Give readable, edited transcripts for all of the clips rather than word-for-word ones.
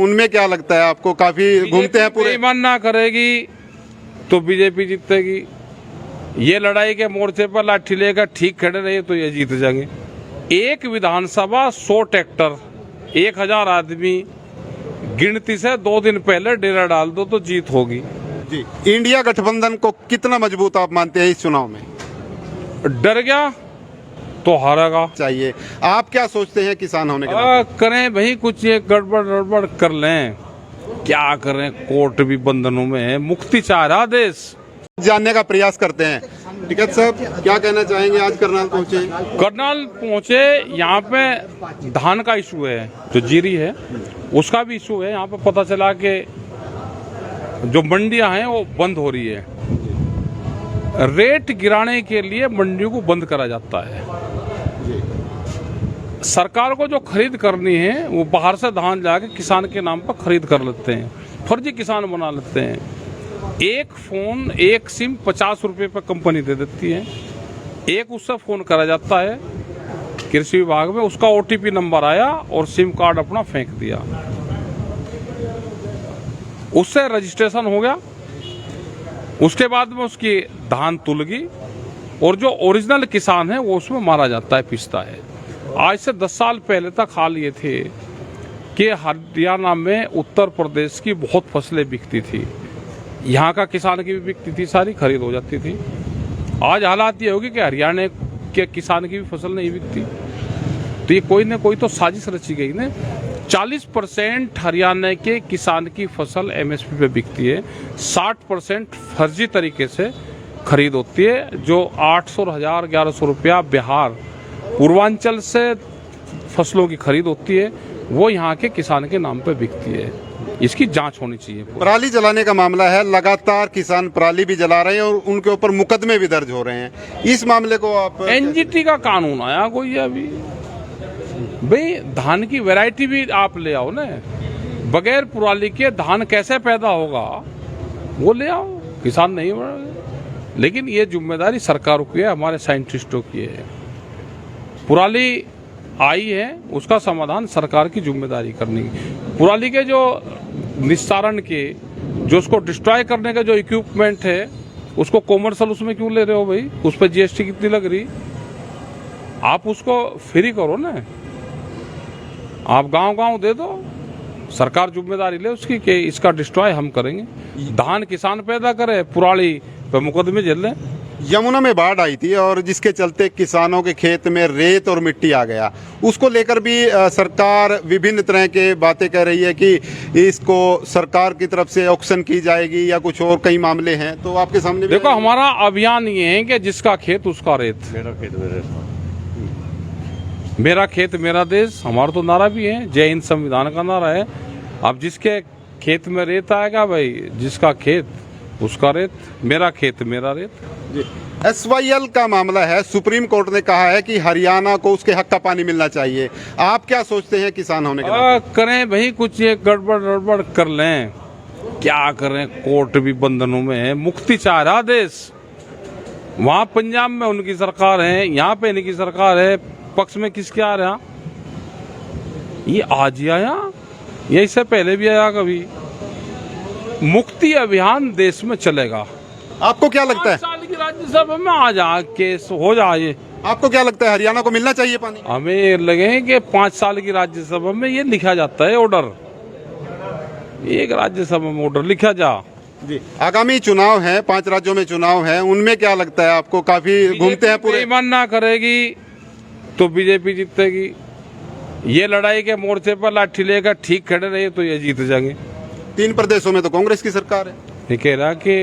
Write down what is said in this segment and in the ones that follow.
उनमें क्या लगता है आपको? काफी घूमते हैं पूरे। बेईमान ना करेगी तो बीजेपी जीतेगी। ये लड़ाई के मोर्चे पर लाठी लेकर ठीक खड़े रहे तो ये जीत जाएंगे। एक विधानसभा 100 ट्रैक्टर 1000 आदमी, गिनती से 2 दिन पहले डेरा डाल दो तो जीत होगी। जी, इंडिया गठबंधन को कितना मजबूत आप मानते हैं इस चुनाव में? डर गया तो हारेगा। चाहिए। आप क्या सोचते हैं किसान होने के नाते? करें भाई कुछ ये गड़बड़ कर लें, क्या करें, कोर्ट भी बंधनों में है, मुक्ति चाह रहा देश। जानने का प्रयास करते हैं। टिकैत साहब क्या कहना चाहेंगे? आज करनाल पहुंचे। करनाल पहुंचे, यहाँ पे धान का इशू है, जो जीरी है उसका भी इशू है। यहाँ पे पता चला कि जो मंडियां हैं वो बंद हो रही है। रेट गिराने के लिए मंडियों को बंद करा जाता है। सरकार को जो खरीद करनी है वो बाहर से धान जाके किसान के नाम पर खरीद कर लेते हैं, फर्जी किसान बना लेते हैं। एक फोन एक सिम 50 रुपये पर कंपनी दे देती है। एक उससे फोन करा जाता है कृषि विभाग में, उसका OTP नंबर आया और सिम कार्ड अपना फेंक दिया, उससे रजिस्ट्रेशन हो गया। उसके बाद में उसकी धान तुल गई और जो ओरिजिनल किसान है वो उसमें मारा जाता है, पिसता है। आज से 10 साल पहले तक हाल ये थे कि हरियाणा में उत्तर प्रदेश की बहुत फसलें बिकती थी, यहाँ का किसान की भी बिकती थी, सारी खरीद हो जाती थी। आज हालात ये होगी कि हरियाणा के किसान की भी फसल नहीं बिकती। तो ये कोई ना कोई तो साजिश रची गई ना। 40% हरियाणा के किसान की फसल MSP पे बिकती है, 60% फर्जी तरीके से खरीद होती है। जो 800, 1000, 1100 रुपया बिहार पूर्वांचल से फसलों की खरीद होती है, वो यहाँ के किसान के नाम पे बिकती है। इसकी जांच होनी चाहिए। पराली जलाने का मामला है, लगातार किसान पराली भी जला रहे हैं और उनके ऊपर मुकदमे भी दर्ज हो रहे हैं। इस मामले को आप? NGT का कानून आया कोई अभी, भाई धान की वैरायटी भी आप ले आओ ना। बगैर पराली के धान कैसे पैदा होगा वो ले आओ, किसान नहीं बढ़ेगा। लेकिन ये जिम्मेदारी सरकारों की है, हमारे साइंटिस्टों की है। पराली आई है उसका समाधान सरकार की जिम्मेदारी करनी की। पराली के जो निस्तारण के, जो उसको डिस्ट्रॉय करने का जो इक्विपमेंट है, उसको कॉमर्शियल उसमें क्यों ले रहे हो भाई? उस पर GST कितनी लग रही? आप उसको फ्री करो ना, आप गांव-गांव दे दो, सरकार जिम्मेदारी ले उसकी कि इसका डिस्ट्रॉय हम करेंगे। धान किसान पैदा करे, पराली पे मुकदमे झेल लें। यमुना में बाढ़ आई थी और जिसके चलते किसानों के खेत में रेत और मिट्टी आ गया, उसको लेकर भी सरकार विभिन्न तरह के बातें कर रही है कि इसको सरकार की तरफ से ऑक्शन की जाएगी या कुछ और कई मामले हैं। तो आपके सामने देखो, हमारा अभियान ये है कि जिसका खेत उसका रेत। मेरा खेत मेरा देश, हमारा तो नारा भी है, जय हिंद संविधान का नारा है। अब जिसके खेत में रेत आएगा भाई, जिसका खेत उसका रेत, मेरा खेत मेरा रेत। SYL का मामला है, सुप्रीम कोर्ट ने कहा है कि हरियाणा को उसके हक का पानी मिलना चाहिए। आप क्या सोचते हैं किसान होने के नाते? करें भाई कुछ ये गड़बड़ कर लें, क्या करें, कोर्ट भी बंधनों में है, मुक्ति चाह रहा देश। वहाँ पंजाब में उनकी सरकार है, यहाँ पे इनकी सरकार है, पक्ष में किसके आ रहा? ये आज ही आया, ये इससे पहले भी आया कभी। मुक्ति अभियान देश में चलेगा। आपको क्या लगता है? 5 साल की राज्यसभा में आ जा केस हो जाए। आपको क्या लगता है हरियाणा को मिलना चाहिए पानी? हमें लगे कि 5 साल की राज्यसभा में ये लिखा जाता है ऑर्डर, एक राज्यसभा में ऑर्डर लिखा जा। जी, आगामी चुनाव है, 5 राज्यों में चुनाव है, उनमें क्या लगता है आपको? काफी घूमते हैं पूरे। बेईमान ना करेगी तो बीजेपी जीतेगी। ये लड़ाई के मोर्चे पर लाठी लेकर ठीक खड़े रहे तो ये जीत जाएंगे। 3 प्रदेशों में तो कांग्रेस की सरकार है। ये कह रहा कि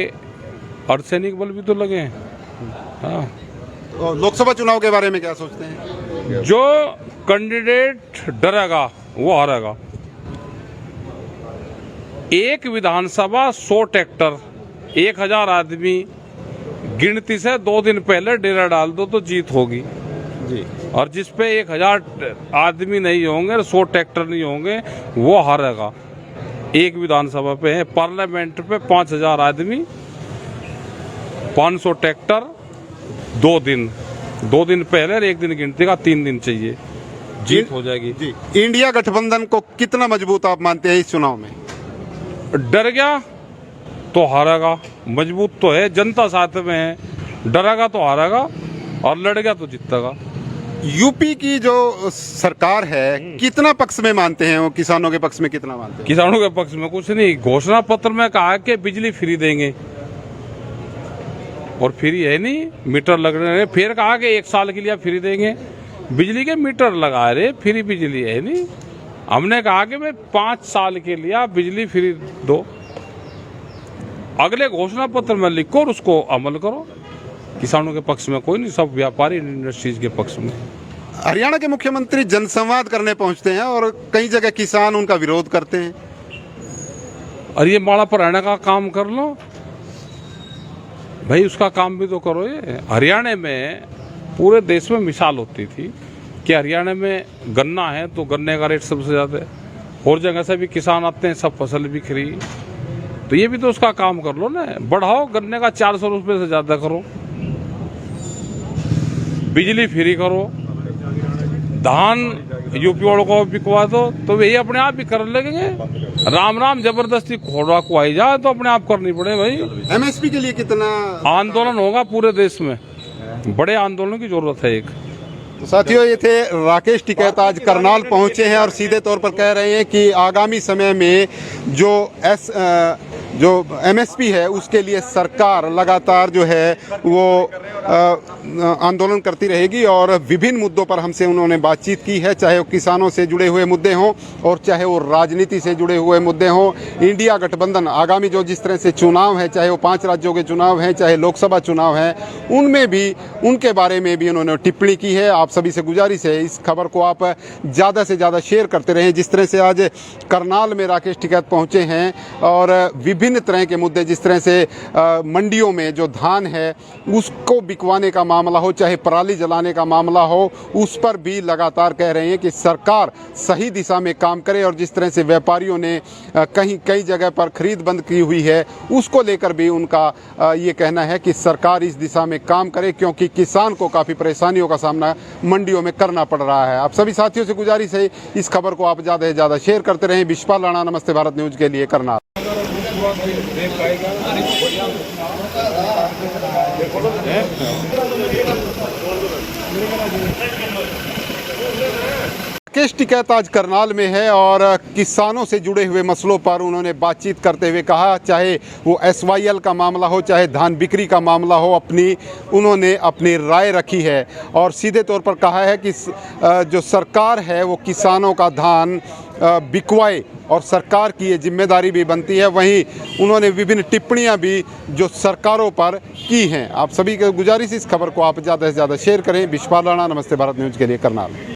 अर्धसैनिक बल भी तो लगे हैं। हाँ, तो लोकसभा चुनाव के बारे में क्या सोचते हैं? जो कैंडिडेट डरेगा वो हारेगा। एक विधानसभा 100 ट्रैक्टर 1000 आदमी, गिनती से 2 दिन पहले डेरा डाल दो तो जीत होगी। जी, और जिसपे 1000 आदमी नहीं होंगे, 100 ट्रैक्टर नहीं होंगे, वो हारेगा। एक विधानसभा पे है, पार्लियामेंट पे 5000 आदमी, 500 ट्रैक्टर, 2 दिन पहले और 1 दिन गिनती का 3 दिन चाहिए। जीत हो जाएगी। जी, इंडिया गठबंधन को कितना मजबूत आप मानते हैं इस चुनाव में? डर गया तो हारेगा, मजबूत तो है, जनता साथ में है, डरेगा तो हारेगा और लड़ गया तो जीतेगा। यूपी की जो सरकार है कितना पक्ष में मानते हैं वो, किसानों के पक्ष में कितना मानते हैं? किसानों के पक्ष में कुछ नहीं, घोषणा पत्र में कहा है कि बिजली फ्री देंगे और फ्री है नहीं, मीटर लग रहे हैं। फिर कहा कि 1 साल के लिए फ्री देंगे, बिजली के मीटर लगा रहे, फ्री बिजली है नहीं। हमने कहा कि भाई 5 साल के लिए आप बिजली फ्री दो, अगले घोषणा पत्र में लिखो और उसको अमल करो। किसानों के पक्ष में कोई नहीं, सब व्यापारी इंडस्ट्रीज के पक्ष में। हरियाणा के मुख्यमंत्री जनसंवाद करने पहुंचते हैं और कई जगह किसान उनका विरोध करते हैं। और ये माड़ा पर रहने का काम कर लो भाई, उसका काम भी तो करो। ये हरियाणा में पूरे देश में मिसाल होती थी कि हरियाणा में गन्ना है तो गन्ने का रेट सबसे ज़्यादा है, और जगह से भी किसान आते हैं, सब फसल भी खरी, तो ये भी तो उसका काम कर लो ना, बढ़ाओ, गन्ने का 400 रुपये से ज़्यादा करो, बिजली फ्री करो, धान यूपी वालों को बिकवा दो, तो यही अपने आप भी कर लेंगे। राम राम जबरदस्ती घोड़ा को आई जाए तो अपने आप करनी पड़े भाई। एमएसपी के लिए कितना आंदोलन होगा पूरे देश में, बड़े आंदोलन की जरूरत है एक। तो साथियों, ये थे राकेश टिकैत, आज करनाल पहुंचे हैं और सीधे तौर पर कह रहे हैं कि आगामी समय में जो एमएसपी है उसके लिए सरकार लगातार जो है वो आंदोलन करती रहेगी और विभिन्न मुद्दों पर हमसे उन्होंने बातचीत की है, चाहे वो किसानों से जुड़े हुए मुद्दे हों और चाहे वो राजनीति से जुड़े हुए मुद्दे हों। इंडिया गठबंधन आगामी जो जिस तरह से चुनाव है, चाहे वो 5 राज्यों के चुनाव हैं, चाहे लोकसभा चुनाव हैं, उनमें भी उनके बारे में भी उन्होंने टिप्पणी की है। आप सभी से गुजारिश है इस खबर को आप ज़्यादा से ज़्यादा शेयर करते रहें। जिस तरह से आज करनाल में राकेश टिकैत पहुँचे हैं और विभिन्न तरह के मुद्दे, जिस तरह से मंडियों में जो धान है उसको बिकवाने का मामला हो, चाहे पराली जलाने का मामला हो, उस पर भी लगातार कह रहे हैं कि सरकार सही दिशा में काम करे। और जिस तरह से व्यापारियों ने कई जगह पर खरीद बंद की हुई है, उसको लेकर भी उनका ये कहना है कि सरकार इस दिशा में काम करे, क्योंकि किसान को काफ़ी परेशानियों का सामना मंडियों में करना पड़ रहा है। आप सभी साथियों से गुजारिश है इस खबर को आप ज़्यादा से ज़्यादा शेयर करते रहें। विश्वपाल राणा, नमस्ते भारत न्यूज़ के लिए, करनाल। राकेश टिकैत आज करनाल में है और किसानों से जुड़े हुए मसलों पर उन्होंने बातचीत करते हुए कहा, चाहे वो SYL का मामला हो, चाहे धान बिक्री का मामला हो, उन्होंने अपनी राय रखी है और सीधे तौर पर कहा है कि जो सरकार है वो किसानों का धान बिकवाए और सरकार की ये जिम्मेदारी भी बनती है। वहीं उन्होंने विभिन्न टिप्पणियां भी जो सरकारों पर की हैं। आप सभी को गुजारिश इस खबर को आप ज़्यादा से ज़्यादा शेयर करें। विश्वपाल राणा, नमस्ते भारत न्यूज़ के लिए, करनाल।